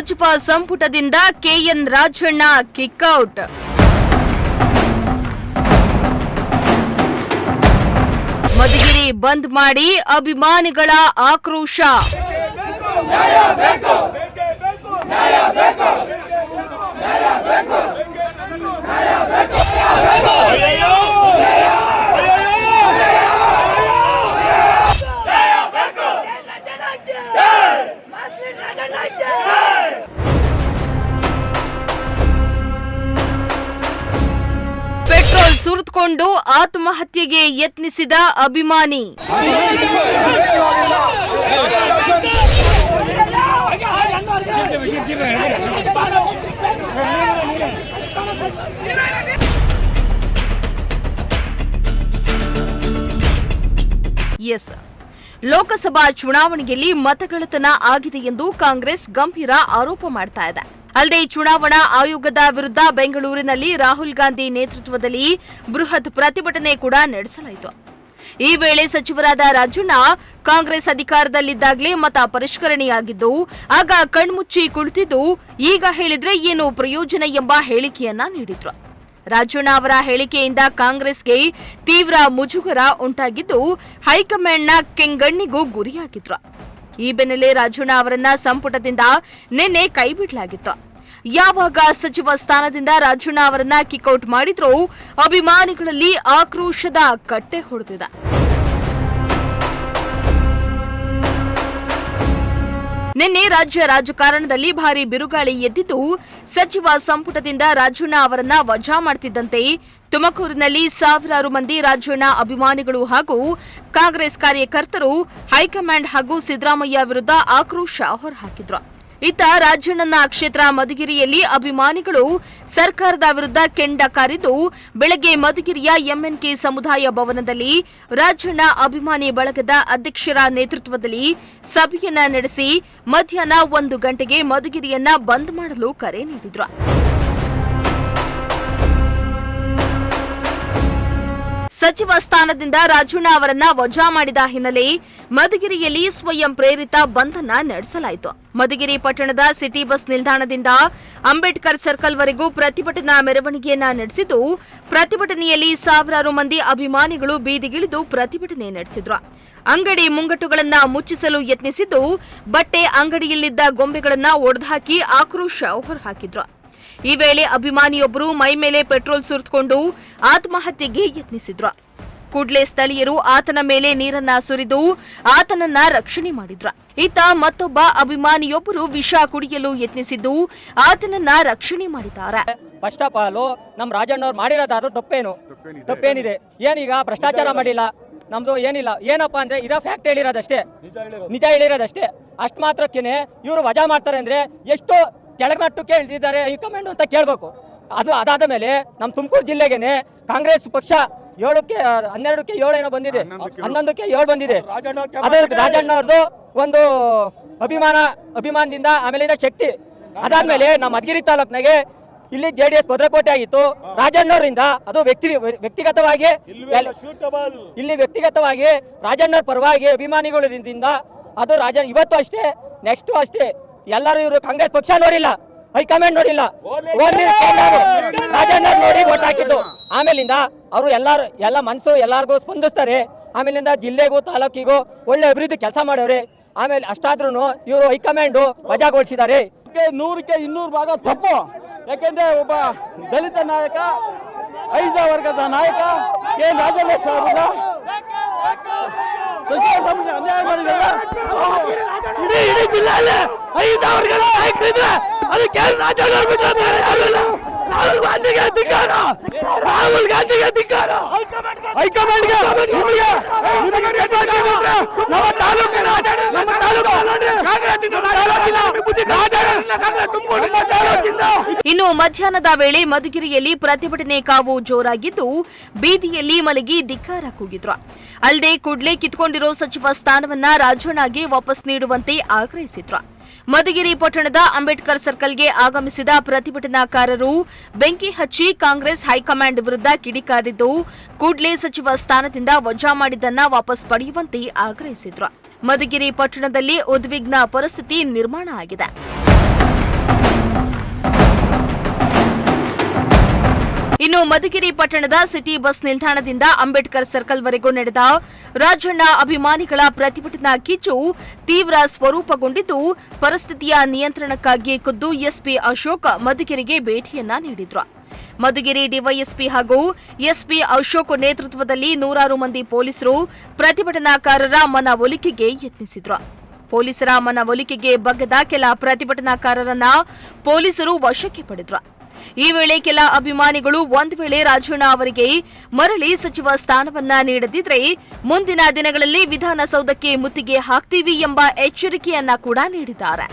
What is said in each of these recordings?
ಸಚಿವ ಸಂಪುಟದಿಂದ K N Rajanna kick out. Madhugiri ಬಂದ್ ಮಾಡಿ ಅಭಿಮಾನಿಗಳ ಆಕ್ರೋಶ. ಪೆಟ್ರೋಲ್ ಸುರಿದುಕೊಂಡು ಆತ್ಮಹತ್ಯೆಗೆ ಯತ್ನಿಸಿದ ಅಭಿಮಾನಿ. ಎಸ್, ಲೋಕಸಭಾ ಚುನಾವಣೆಯಲ್ಲಿ ಮತಗಳ್ಳತನ ಆಗಿದೆ ಎಂದು ಕಾಂಗ್ರೆಸ್ ಗಂಭೀರ ಆರೋಪ ಮಾಡ್ತಾ ಇದೆ. ಅಲ್ಲದೆ ಚುನಾವಣಾ ಆಯೋಗದ ವಿರುದ್ಧ ಬೆಂಗಳೂರಿನಲ್ಲಿ ರಾಹುಲ್ ಗಾಂಧಿ ನೇತೃತ್ವದಲ್ಲಿ ಬೃಹತ್ ಪ್ರತಿಭಟನೆ ಕೂಡ ನಡೆಸಲಾಯಿತು. ಈ ವೇಳೆ ಸಚಿವರಾದ ರಾಜಣ್ಣ ಕಾಂಗ್ರೆಸ್ ಅಧಿಕಾರದಲ್ಲಿದ್ದಾಗಲೇ ಮತ ಪರಿಷ್ಕರಣೆಯಾಗಿದ್ದು, ಆಗ ಕಣ್ಮುಚ್ಚಿ ಕುಳಿತಿದ್ದು, ಈಗ ಹೇಳಿದ್ರೆ ಏನು ಪ್ರಯೋಜನ ಎಂಬ ಹೇಳಿಕೆಯನ್ನ ನೀಡಿದ್ರು. ರಾಜಣ್ಣ ಅವರ ಹೇಳಿಕೆಯಿಂದ ಕಾಂಗ್ರೆಸ್ಗೆ ತೀವ್ರ ಮುಜುಗರ ಉಂಟಾಗಿದ್ದು, ಹೈಕಮಾಂಡ್ನ ಕೆಂಗಣ್ಣಿಗೂ ಗುರಿಯಾಗಿದ್ರು. ಈ ಬೆನ್ನಲ್ಲೇ ರಾಜಣ್ಣ ಅವರನ್ನ ಸಂಪುಟದಿಂದ ನಿನ್ನೆ ಕೈಬಿಡಲಾಗಿತ್ತು. ಯಾವಾಗ ಸಚಿವ ಸ್ಥಾನದಿಂದ ರಾಜಣ್ಣ ಅವರನ್ನ ಕಿಕ್ಔಟ್ ಮಾಡಿದ್ರೂ ಅಭಿಮಾನಿಗಳಲ್ಲಿ ಆಕ್ರೋಶದ ಕಟ್ಟೆ ಹೊಡೆದಿದೆ. ನಿನ್ನೆ ರಾಜ್ಯ ರಾಜಕಾರಣದಲ್ಲಿ ಭಾರೀ ಬಿರುಗಾಳಿ ಎದ್ದಿದ್ದು, ಸಚಿವ ಸಂಪುಟದಿಂದ ರಾಜಣ್ಣ ಅವರನ್ನ ವಜಾ ಮಾಡುತ್ತಿದ್ದಂತೆ ತುಮಕೂರಿನಲ್ಲಿ ಸಾವಿರಾರು ಮಂದಿ ರಾಜಣ್ಣ ಅಭಿಮಾನಿಗಳು ಹಾಗೂ ಕಾಂಗ್ರೆಸ್ ಕಾರ್ಯಕರ್ತರು ಹೈಕಮಾಂಡ್ ಹಾಗೂ ಸಿದ್ದರಾಮಯ್ಯ ವಿರುದ್ಧ ಆಕ್ರೋಶ ಹೊರಹಾಕಿದ್ರು. ಇತ್ತ ರಾಜಣ್ಣನ ಕ್ಷೇತ್ರ ಮಧುಗಿರಿಯಲ್ಲಿ ಅಭಿಮಾನಿಗಳು ಸರ್ಕಾರದ ವಿರುದ್ಧ ಕೆಂಡ ಕಾರಿದ್ದು, ಬೆಳಗ್ಗೆ ಮಧುಗಿರಿಯ ಎಂಎನ್ಕೆ ಸಮುದಾಯ ಭವನದಲ್ಲಿ ರಾಜಣ್ಣ ಅಭಿಮಾನಿ ಬಳಗದ ಅಧ್ಯಕ್ಷರ ನೇತೃತ್ವದಲ್ಲಿ ಸಭೆಯನ್ನ ನಡೆಸಿ ಮಧ್ಯಾಹ್ನ 1 ಗಂಟೆಗೆ ಮಧುಗಿರಿಯನ್ನ ಬಂದ್ ಮಾಡಲು ಕರೆ ನೀಡಿದ್ರು. ಸಚಿವ ಸ್ಥಾನದಿಂದ ರಾಜಣ್ಣ ಅವರನ್ನ ವಜಾ ಮಾಡಿದ ಹಿನ್ನೆಲೆ ಮಧುಗಿರಿಯಲ್ಲಿ ಸ್ವಯಂ ಪ್ರೇರಿತ ಬಂದ್ ಅನ್ನ ನಡೆಸಲಾಯಿತು. ಮಧುಗಿರಿ ಪಟ್ಟಣದ ಸಿಟಿ ಬಸ್ ನಿಲ್ದಾಣದಿಂದ ಅಂಬೇಡ್ಕರ್ ಸರ್ಕಲ್ ವರೆಗೂ ಪ್ರತಿಭಟನಾ ಮೆರವಣಿಗೆಯನ್ನ ನಡೆಸಿದ್ದು, ಪ್ರತಿಭಟನೆಯಲ್ಲಿ ಸಾವಿರಾರು ಮಂದಿ ಅಭಿಮಾನಿಗಳು ಬೀದಿಗಿಳಿದು ಪ್ರತಿಭಟನೆ ನಡೆಸಿದ್ರು. ಅಂಗಡಿ ಮುಂಗಟ್ಟುಗಳನ್ನ ಮುಚ್ಚಿಸಲು ಯತ್ನಿಸಿದ್ದು, ಬಟ್ಟೆ ಅಂಗಡಿಯಲ್ಲಿದ್ದ ಗೊಂಬೆಗಳನ್ನ ಒಡೆದುಹಾಕಿ ಆಕ್ರೋಶ ಹೊರಹಾಕಿದ್ರು. ಈ ವೇಳೆ ಅಭಿಮಾನಿಯೊಬ್ಬರು ಮೈ ಮೇಲೆ ಪೆಟ್ರೋಲ್ ಸುರಿದುಕೊಂಡು ಆತ್ಮಹತ್ಯೆಗೆ ಯತ್ನಿಸಿದ್ರು. ಕೂಡಲೇ ಸ್ಥಳೀಯರು ಆತನ ಮೇಲೆ ನೀರನ್ನ ಸುರಿದು ಆತನನ್ನ ರಕ್ಷಣೆ ಮಾಡಿದ್ರು. ಇತ್ತ ಮತ್ತೊಬ್ಬ ಅಭಿಮಾನಿಯೊಬ್ಬರು ವಿಷ ಕುಡಿಯಲು ಯತ್ನಿಸಿದ್ದು ಆತನನ್ನ ರಕ್ಷಣೆ ಮಾಡಿದ್ದಾರೆ. ಫಸ್ಟ್ ಆಫ್ ಆಲ್ ನಮ್ಮ ರಾಜಣ್ಣವ್ರು ಮಾಡಿರೋದಾದ್ರೂ ತಪ್ಪೇನಿದೆ? ಏನೀಗ ಭ್ರಷ್ಟಾಚಾರ ಮಾಡಿಲ್ಲ, ನಮ್ದು ಏನಿಲ್ಲ. ಏನಪ್ಪಾ ಅಂದ್ರೆ ಇರೋ ಫ್ಯಾಕ್ಟ್ ಹೇಳಿರೋದಷ್ಟೇ, ನಿಜ ಹೇಳಿರೋದಷ್ಟೇ. ಅಷ್ಟು ಮಾತ್ರಕ್ಕೇನೆ ಇವರು ವಜಾ ಮಾಡ್ತಾರೆ ಅಂದ್ರೆ ಎಷ್ಟು ಕೆಳಮಟ್ಟಕ್ಕೆ ಇಳಿದಿದ್ದಾರೆ ಹೈಕಮಾಂಡ್ ಅಂತ ಕೇಳಬೇಕು. ಅದಾದ ಮೇಲೆ ನಮ್ಮ ತುಮಕೂರು ಜಿಲ್ಲೆಗೆ ಕಾಂಗ್ರೆಸ್ ಪಕ್ಷ 7ಕ್ಕೆ 12ಕ್ಕೆ 7 ಏನೋ ಬಂದಿದೆ, 11ಕ್ಕೆ 7 ಬಂದಿದೆ. ಅದೇ ರಾಜಣ್ಣ ಅವ್ರದ್ದು ಒಂದು ಅಭಿಮಾನದಿಂದ ಆಮೇಲಿಂದ ಶಕ್ತಿ. ಅದಾದ್ಮೇಲೆ ನಮ್ಮ ಮಧುಗಿರಿ ತಾಲೂಕಿನಾಗೆ ಇಲ್ಲಿ JDS ಭದ್ರಕೋಟೆ ಆಗಿತ್ತು. ರಾಜಣ್ಣವರಿಂದ ಅದು ವ್ಯಕ್ತಿಗತವಾಗಿ ರಾಜಣ್ಣ ಪರವಾಗಿ ಅಭಿಮಾನಿಗಳಿಂದ ಅದು ರಾಜಣ್ಣ ಇವತ್ತು ಅಷ್ಟೇ, ನೆಕ್ಸ್ಟ್ ಅಷ್ಟೇ. ಎಲ್ಲರೂ ಇವರು ಕಾಂಗ್ರೆಸ್ ಪಕ್ಷ ನೋಡಿಲ್ಲ, ಹೈಕಮಾಂಡ್ ನೋಡಿಲ್ಲ, ರಾಜಣ್ಣ ನೋಡಿ ವೋಟ್ ಹಾಕಿದ್ದು. ಆಮೇಲಿಂದ ಅವರು ಎಲ್ಲ ಮನಸ್ಸು ಎಲ್ಲಾರ್ಗೂ ಸ್ಪಂದಿಸ್ತಾರೆ. ಆಮೇಲಿಂದ ಜಿಲ್ಲೆಗೂ ತಾಲೂಕಿಗೂ ಒಳ್ಳೆ ಅಭಿವೃದ್ಧಿ ಕೆಲಸ ಮಾಡೋರೆ. ಆಮೇಲೆ ಅಷ್ಟಾದ್ರೂ ಇವರು ಹೈಕಮಾಂಡ್ ವಜಾಗೊಳಿಸಿದ್ದಾರೆ. 100ಕ್ಕೆ 200 ಭಾಗ ತಪ್ಪು. ಯಾಕೆಂದ್ರೆ ಒಬ್ಬ ದಲಿತ ನಾಯಕ, 5ನೇ ವರ್ಗದ ನಾಯಕ ಕೆ ರಾಜಣ್ಣ ಸಾಹೇಬ್ರ ಅನ್ಯಾಯ ಮಾಡಿದ್ದಾರೆ. ಇಡೀ ಜಿಲ್ಲೆಯಲ್ಲಿ 5ನೇ ವರ್ಗದ ನಾಯಕರಿದ್ರೆ ಅದಕ್ಕೆ ರಾಜಣ್ಣ ಬಿಟ್ಟರೆ ಬೇರೆ ಯಾರಿಲ್ಲ. ರಾಹುಲ್ ಗಾಂಧಿಗೆ ಧಿಕ್ಕಾರ, ರಾಹುಲ್ ಗಾಂಧಿಗೆ ಧಿಕ್ಕಾರ. ಹೈಕಮಾಂಡ್ಗೆ ನಮ್ಮ ತಾಲೂಕಿನ ಇನ್ನು ಮಧ್ಯಾಹ್ನದ ವೇಳೆ ಮಧುಗಿರಿಯಲ್ಲಿ ಪ್ರತಿಭಟನೆ ಕಾವು ಜೋರಾಗಿದ್ದು, ಬೀದಿಯಲ್ಲಿ ಮಲಗಿ ಧಿಕ್ಕಾರ ಕೂಗಿದ್ರು. ಅಲ್ಲದೆ ಕೂಡಲೇ ಕಿತ್ಕೊಂಡಿರೋ ಸಚಿವ ಸ್ಥಾನವನ್ನ ರಾಜಣ್ಣಗೆ ವಾಪಸ್ ನೀಡುವಂತೆ ಆಗ್ರಹಿಸಿದ್ರು. ಮಧುಗಿರಿ ಪಟ್ಟಣದ ಅಂಬೇಡ್ಕರ್ ಸರ್ಕಲ್ಗೆ ಆಗಮಿಸಿದ ಪ್ರತಿಭಟನಾಕಾರರು ಬೆಂಕಿ ಹಚ್ಚಿ ಕಾಂಗ್ರೆಸ್ ಹೈಕಮಾಂಡ್ ವಿರುದ್ಧ ಕಿಡಿಕಾರಿದ್ದು, ಕೂಡಲೇ ಸಚಿವ ಸ್ಥಾನದಿಂದ ವಜಾ ಮಾಡಿದ್ದನ್ನ ವಾಪಸ್ ಪಡೆಯುವಂತೆ ಆಗ್ರಹಿಸಿದ್ರು. ಮಧುಗಿರಿ ಪಟ್ಟಣದಲ್ಲಿ ಉದ್ವಿಗ್ನ ಪರಿಸ್ಥಿತಿ ನಿರ್ಮಾಣ ಆಗಿದೆ. ಇನ್ನು ಮಧುಗಿರಿ ಪಟ್ಟಣದ ಸಿಟಿ ಬಸ್ ನಿಲ್ದಾಣದಿಂದ ಅಂಬೇಡ್ಕರ್ ಸರ್ಕಲ್ವರೆಗೂ ನಡೆದ ರಾಜಣ್ಣ ಅಭಿಮಾನಿಗಳ ಪ್ರತಿಭಟನಾ ಕಿಚ್ಚು ತೀವ್ರ ಸ್ವರೂಪಗೊಂಡಿದ್ದು, ಪರಿಸ್ಥಿತಿಯ ನಿಯಂತ್ರಣಕ್ಕಾಗಿ ಖುದ್ದು ಎಸ್ಪಿ ಅಶೋಕ್ ಮಧುಗಿರಿಗೆ ಭೇಟಿಯನ್ನ ನೀಡಿದ್ರು. ಮಧುಗಿರಿ ಡಿವೈಎಸ್ಪಿ ಹಾಗೂ ಎಸ್ಪಿ ಅಶೋಕ್ ನೇತೃತ್ವದಲ್ಲಿ ನೂರಾರು ಮಂದಿ ಪೊಲೀಸರು ಪ್ರತಿಭಟನಾಕಾರರ ಮನವೊಲಿಕೆಗೆ ಯತ್ನಿಸಿದ್ರು. ಪೊಲೀಸರ ಮನವೊಲಿಕೆಗೆ ಬಗ್ಗದ ಕೆಲ ಪ್ರತಿಭಟನಾಕಾರರನ್ನ ಪೊಲೀಸರು ವಶಕ್ಕೆ ಪಡೆದ್ರು. ಈ ವೇಳೆ ಕೆಲ ಅಭಿಮಾನಿಗಳು ಒಂದು ವೇಳೆ ರಾಜಣ್ಣ ಅವರಿಗೆ ಮರಳಿ ಸಚಿವ ಸ್ಥಾನವನ್ನ ನೀಡದಿದ್ರೆ ಮುಂದಿನ ದಿನಗಳಲ್ಲಿ ವಿಧಾನಸೌಧಕ್ಕೆ ಮುತ್ತಿಗೆ ಹಾಕ್ತೀವಿ ಎಂಬ ಎಚ್ಚರಿಕೆಯನ್ನ ಕೂಡ ನೀಡಿದ್ದಾರೆ.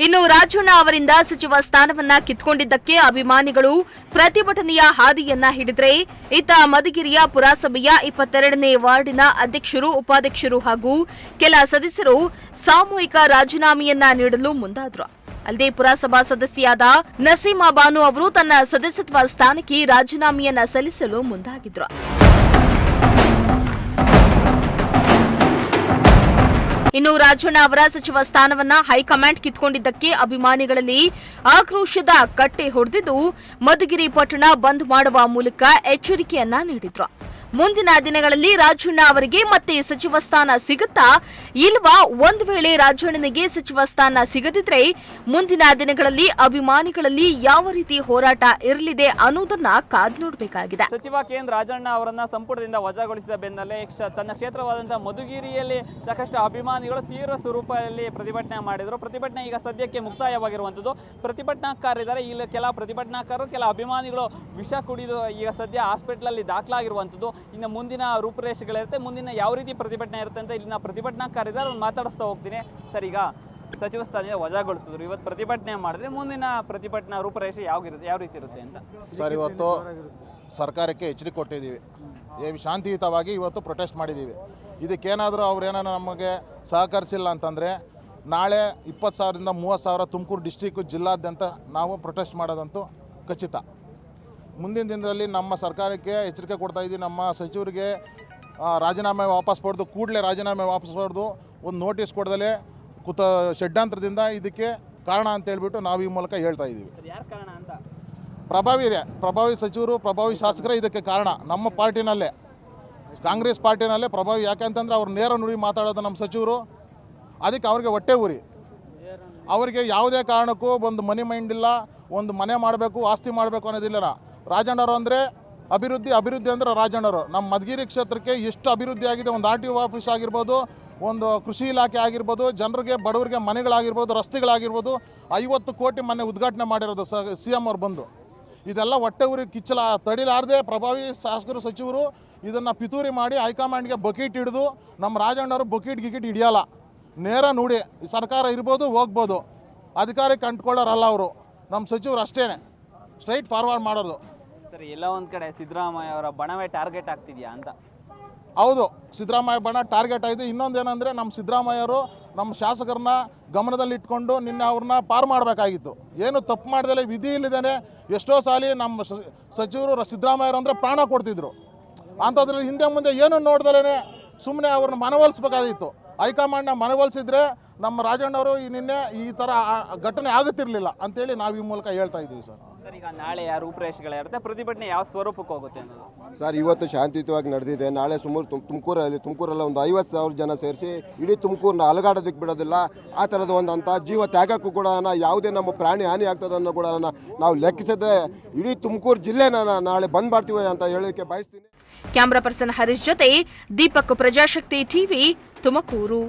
ಇನ್ನು ರಾಜಣ್ಣ ಅವರಿಂದ ಸಚಿವ ಸ್ಥಾನವನ್ನ ಕಿತ್ಕೊಂಡಿದ್ದಕ್ಕೆ ಅಭಿಮಾನಿಗಳು ಪ್ರತಿಭಟನೆಯ ಹಾದಿಯನ್ನ ಹಿಡಿದ್ರೆ, ಇತ್ತ ಮಧುಗಿರಿಯ ಪುರಸಭೆಯ 22ನೇ ವಾರ್ಡಿನ ಅಧ್ಯಕ್ಷರು, ಉಪಾಧ್ಯಕ್ಷರು ಹಾಗೂ ಕೆಲ ಸದಸ್ಯರು ಸಾಮೂಹಿಕ ರಾಜೀನಾಮೆಯನ್ನ ನೀಡಲು ಮುಂದಾದ್ರು. ಅಲ್ಲದೆ ಪುರಸಭಾ ಸದಸ್ಯರಾದ ನಸೀಮಾ ಬಾನು ಅವರು ತನ್ನ ಸದಸ್ಯತ್ವ ಸ್ಥಾನಕ್ಕೆ ರಾಜೀನಾಮೆಯನ್ನ ಸಲ್ಲಿಸಲು ಮುಂದಾಗಿದ್ರು. ಇನ್ನು ರಾಜಣ್ಣ ಅವರ ಸಚಿವ ಸ್ಥಾನವನ್ನ ಹೈಕಮಾಂಡ್ ಕಿತ್ಕೊಂಡಿದ್ದಕ್ಕೆ ಅಭಿಮಾನಿಗಳಲ್ಲಿ ಆಕ್ರೋಶದ ಕಟ್ಟೆ ಹೊಡೆದಿದ್ದು, ಮಧುಗಿರಿ ಪಟ್ಟಣ ಬಂದ್ ಮಾಡುವ ಮೂಲಕ ಎಚ್ಚರಿಕೆಯನ್ನ ನೀಡಿದ್ರು. ಮುಂದಿನ ದಿನಗಳಲ್ಲಿ ರಾಜಣ್ಣ ಅವರಿಗೆ ಮತ್ತೆ ಸಚಿವ ಸ್ಥಾನ ಸಿಗುತ್ತಾ ಇಲ್ವಾ? ಒಂದು ವೇಳೆ ರಾಜಣ್ಣನಿಗೆ ಸಚಿವ ಸ್ಥಾನ ಸಿಗದಿದ್ರೆ ಮುಂದಿನ ದಿನಗಳಲ್ಲಿ ಅಭಿಮಾನಿಗಳಲ್ಲಿ ಯಾವ ರೀತಿ ಹೋರಾಟ ಇರಲಿದೆ ಅನ್ನೋದನ್ನ ಕಾದ್ ನೋಡಬೇಕಾಗಿದೆ. ಸಚಿವ ಕೆ.ಎನ್. ರಾಜಣ್ಣ ಅವರನ್ನ ಸಂಪುಟದಿಂದ ವಜಾಗೊಳಿಸಿದ ಬೆನ್ನಲ್ಲೇ ತನ್ನ ಕ್ಷೇತ್ರವಾದಂತಹ ಮಧುಗಿರಿಯಲ್ಲಿ ಸಾಕಷ್ಟು ಅಭಿಮಾನಿಗಳು ತೀವ್ರ ಸ್ವರೂಪದಲ್ಲಿ ಪ್ರತಿಭಟನೆ ಮಾಡಿದರು. ಪ್ರತಿಭಟನೆ ಈಗ ಸದ್ಯಕ್ಕೆ ಮುಕ್ತಾಯವಾಗಿರುವಂಥದ್ದು. ಪ್ರತಿಭಟನಾಕಾರರಿದ್ದಾರೆ, ಇಲ್ಲಿ ಕೆಲ ಪ್ರತಿಭಟನಾಕಾರರು, ಕೆಲ ಅಭಿಮಾನಿಗಳು ವಿಷ ಕುಡಿದು ಈಗ ಸದ್ಯ ಹಾಸ್ಪಿಟಲ್ ಅಲ್ಲಿ ದಾಖಲಾಗಿರುವಂಥದ್ದು. ಇನ್ನು ಮುಂದಿನ ರೂಪುರೇಷೆಗಳಿರುತ್ತೆ, ಮುಂದಿನ ಯಾವ ರೀತಿ ಪ್ರತಿಭಟನೆ ಇರುತ್ತೆ ಅಂತ ಇಲ್ಲಿನ ಪ್ರತಿಭಟನಾಕಾರರಿದ್ದಾರೆ, ಮಾತಾಡಿಸ್ತಾ ಹೋಗ್ತೀನಿ. ಸರ್, ಈಗ ಸಚಿವ ಸ್ಥಾನ ವಜಾಗೊಳಿಸಿದ್ರು, ಇವತ್ತು ಪ್ರತಿಭಟನೆ ಮಾಡಿದ್ರೆ ಮುಂದಿನ ಪ್ರತಿಭಟನಾ ರೂಪುರೇಷೆ ಯಾವ ರೀತಿ ಇರುತ್ತೆ ಅಂತ? ಸರ್, ಇವತ್ತು ಸರ್ಕಾರಕ್ಕೆ ಎಚ್ಚರಿಕೆ ಕೊಟ್ಟಿದ್ದೀವಿ. ಶಾಂತಿಯುತವಾಗಿ ಇವತ್ತು ಪ್ರೊಟೆಸ್ಟ್ ಮಾಡಿದ್ದೀವಿ. ಇದಕ್ಕೇನಾದರೂ ಅವ್ರೇನಾರು ನಮಗೆ ಸಹಕರಿಸಿಲ್ಲ ಅಂತಂದರೆ ನಾಳೆ 20,000ರಿಂದ 30,000 ತುಮಕೂರು ಡಿಸ್ಟ್ರಿಕ್ಕು ಜಿಲ್ಲಾದ್ಯಂತ ನಾವು ಪ್ರೊಟೆಸ್ಟ್ ಮಾಡೋದಂತೂ ಖಚಿತ. ಮುಂದಿನ ದಿನದಲ್ಲಿ ನಮ್ಮ ಸರ್ಕಾರಕ್ಕೆ ಎಚ್ಚರಿಕೆ ಕೊಡ್ತಾ ಇದ್ದೀವಿ. ನಮ್ಮ ಸಚಿವರಿಗೆ ರಾಜೀನಾಮೆ ವಾಪಸ್ ಪಡೆದು ಕೂಡಲೇ ರಾಜೀನಾಮೆ ವಾಪಸ್ ಪಡೆದು ಒಂದು ನೋಟಿಸ್ ಕೊಡದಲೇ ಷಡ್ಯಂತ್ರದಿಂದ ಇದಕ್ಕೆ ಕಾರಣ ಅಂತ ಹೇಳ್ಬಿಟ್ಟು ನಾವು ಈ ಮೂಲಕ ಹೇಳ್ತಾ ಇದ್ದೀವಿ. ಯಾರು ಕಾರಣ ಅಂತ? ಪ್ರಭಾವಿ ಸಚಿವರು, ಪ್ರಭಾವಿ ಶಾಸಕರೇ ಇದಕ್ಕೆ ಕಾರಣ. ನಮ್ಮ ಪಾರ್ಟಿನಲ್ಲೇ, ಕಾಂಗ್ರೆಸ್ ಪಾರ್ಟಿನಲ್ಲೇ ಪ್ರಭಾವಿ. ಯಾಕೆಂತಂದ್ರೆ ಅವ್ರು ನೇರ ನುಡಿ ಮಾತಾಡೋದು ನಮ್ಮ ಸಚಿವರು. ಅದಕ್ಕೆ ಅವ್ರಿಗೆ ಹೊಟ್ಟೆ ಉರಿ. ಅವರಿಗೆ ಯಾವುದೇ ಕಾರಣಕ್ಕೂ ಒಂದು ಮನಿ ಮೈಂಡ್ ಇಲ್ಲ, ಒಂದು ಮನೆ ಮಾಡಬೇಕು, ಆಸ್ತಿ ಮಾಡಬೇಕು ಅನ್ನೋದಿಲ್ಲ. ರಾಜಣ್ಣವರು ಅಂದರೆ ಅಭಿವೃದ್ಧಿ ಅಂದರೆ ರಾಜಣ್ಣವರು. ನಮ್ಮ ಮಧುಗಿರಿ ಕ್ಷೇತ್ರಕ್ಕೆ ಎಷ್ಟು ಅಭಿವೃದ್ಧಿ ಆಗಿದೆ. ಒಂದು RTO ಆಫೀಸ್ ಆಗಿರ್ಬೋದು, ಒಂದು ಕೃಷಿ ಇಲಾಖೆ ಆಗಿರ್ಬೋದು, ಜನರಿಗೆ ಬಡವರಿಗೆ ಮನೆಗಳಾಗಿರ್ಬೋದು, ರಸ್ತೆಗಳಾಗಿರ್ಬೋದು, 50 ಕೋಟಿ ಮೊನ್ನೆ ಉದ್ಘಾಟನೆ ಮಾಡಿರೋದು CM ಅವ್ರು ಬಂದು. ಇದೆಲ್ಲ ಹೊಟ್ಟೆ ಊರಿ ಕಿಚ್ಚಲ ತಡಿಲಾರದೆ ಪ್ರಭಾವಿ ಶಾಸಕರು, ಸಚಿವರು ಇದನ್ನು ಪಿತೂರಿ ಮಾಡಿ ಹೈಕಮಾಂಡ್ಗೆ ಬಕೀಟ್ ಹಿಡಿದು, ನಮ್ಮ ರಾಜಣ್ಣವರು ಬಕೀಟ್ ಹಿಡಿಯಲ್ಲ. ನೇರ ನುಡಿ. ಸರ್ಕಾರ ಇರ್ಬೋದು, ಹೋಗ್ಬೋದು, ಅಧಿಕಾರಕ್ಕೆ ಅಂಟ್ಕೊಳ್ಳೋರಲ್ಲ ಅವರು. ನಮ್ಮ ಸಚಿವರು ಅಷ್ಟೇ ಸ್ಟ್ರೈಟ್ ಫಾರ್ವರ್ಡ್ ಮಾಡೋದು. ಸರಿ, ಎಲ್ಲ ಒಂದು ಕಡೆ ಸಿದ್ದರಾಮಯ್ಯ ಅವರ ಬಣವೇ ಟಾರ್ಗೆಟ್ ಆಗ್ತಿದೆಯಾ ಅಂತ? ಹೌದು, ಸಿದ್ದರಾಮಯ್ಯ ಬಣ ಟಾರ್ಗೆಟ್ ಆಯಿತು. ಇನ್ನೊಂದೇನೆಂದರೆ ನಮ್ಮ ಸಿದ್ದರಾಮಯ್ಯವರು ನಮ್ಮ ಶಾಸಕರನ್ನ ಗಮನದಲ್ಲಿ ಇಟ್ಕೊಂಡು ನಿನ್ನೆ ಅವ್ರನ್ನ ಪಾರು ಮಾಡಬೇಕಾಗಿತ್ತು. ಏನು ತಪ್ಪು ಮಾಡ್ದಲೇ ವಿಧಿ ಇಲ್ಲದೇ ಎಷ್ಟೋ ಸಾಲಿ ನಮ್ಮ ಸಚಿವರು ಸಿದ್ದರಾಮಯ್ಯರು ಅಂದರೆ ಪ್ರಾಣ ಕೊಡ್ತಿದ್ರು. ಅಂಥದ್ರಲ್ಲಿ ಹಿಂದೆ ಮುಂದೆ ಏನು ನೋಡ್ದಲೇ ಸುಮ್ಮನೆ ಅವ್ರನ್ನ ಮನವೊಲಿಸ್ಬೇಕಾಗಿತ್ತು. ಹೈಕಮಾಂಡ್ನ ಮನವೊಲಿಸಿದ್ರೆ ನಮ್ಮ ರಾಜಣ್ಣವರು ನಿನ್ನೆ ಈ ಥರ ಘಟನೆ ಆಗುತ್ತಿರಲಿಲ್ಲ ಅಂತೇಳಿ ನಾವು ಈ ಮೂಲಕ ಹೇಳ್ತಾ ಇದ್ದೀವಿ. ಸರ್, ಈಗ ನಾಳೆ ಯಾವ ರೂಪುರೇಷೆಗಳಿರುತ್ತೆ, ಪ್ರತಿಭಟನೆ ಯಾವ ಸ್ವರೂಪಕ್ಕೆ ಹೋಗುತ್ತೆ ಅನ್ನೋದು? ಸರ್, ಇವತ್ತು ಶಾಂತಿಯುತವಾಗಿ ನಡೆದಿದೆ. ನಾಳೆ ಸುಮಾರು ತುಮಕೂರಲ್ಲಿ ಒಂದು 50,000 ಜನ ಸೇರಿಸಿ ಇಡೀ ತುಮಕೂರನ್ನ ಅಲಗಾಡೋದಕ್ಕೆ ಬಿಡೋದಿಲ್ಲ. ಆ ಥರದ ಒಂದು ಜೀವ ತ್ಯಾಗಕ್ಕೂ ಕೂಡ ಯಾವುದೇ ನಮ್ಮ ಪ್ರಾಣಿ ಹಾನಿ ಆಗ್ತದನ್ನು ಕೂಡ ನಾವು ಲೆಕ್ಕಿಸದೆ ಇಡೀ ತುಮಕೂರು ಜಿಲ್ಲೆನ ನಾಳೆ ಬಂದ್ ಮಾಡ್ತೀವಿ ಅಂತ ಹೇಳೋಕ್ಕೆ ಬಯಸ್ತೀನಿ. ಕ್ಯಾಮರಾ ಪರ್ಸನ್ ಹರೀಶ್ ಜೊತೆ ದೀಪಕ್, ಪ್ರಜಾಶಕ್ತಿ ಟಿವಿ, ತುಮಕೂರು.